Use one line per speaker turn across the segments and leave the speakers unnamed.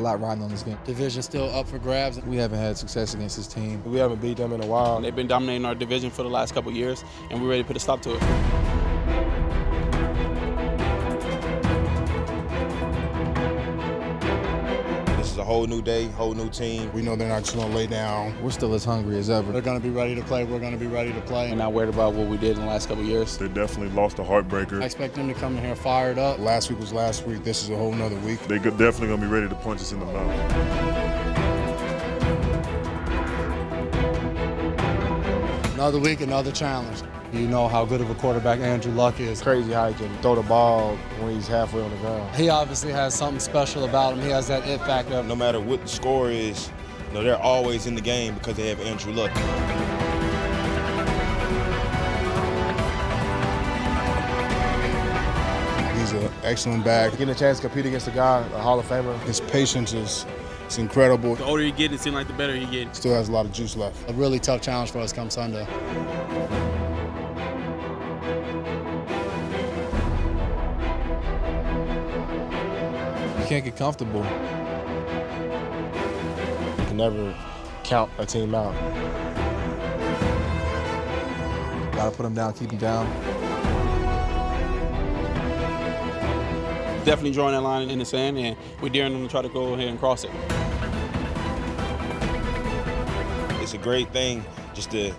lot riding on this game.
Division still up for grabs.
We haven't had success against this team.
We haven't beat them in a while.
They've been dominating our division for the last couple of years, and we're ready to put a stop to it.
This is a whole new day, whole new team.
We know they're not just going to lay down.
We're still as hungry as ever.
They're going to be ready to play. We're going to be ready to play.
We're not worried about what we did in the last couple of years.
They definitely lost a heartbreaker.
I expect them to come in here fired up.
Last week was last week. This is a whole nother week.
They're definitely going to be ready to punch us in the mouth.
Another week, another challenge. You know how good of a quarterback Andrew Luck is.
It's crazy how he can throw the ball when he's halfway on the ground.
He obviously has something special about him. He has that it factor.
No matter what the score is, they're always in the game because they have Andrew Luck.
He's an excellent back. Getting a chance to compete against a guy, a Hall of Famer, his patience is incredible.
The older you get, it seems like the better you get.
Still has a lot of juice left.
A really tough challenge for us come Sunday.
You can't get comfortable.
You can never count a team out.
Got to put them down, keep them down.
Definitely drawing that line in the sand, and we're daring them to try to go ahead and cross it.
It's a great thing just to,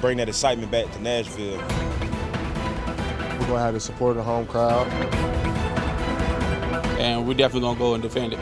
bring that excitement back to Nashville.
We're going to have the support of the home crowd.
And we're definitely going to go and defend it.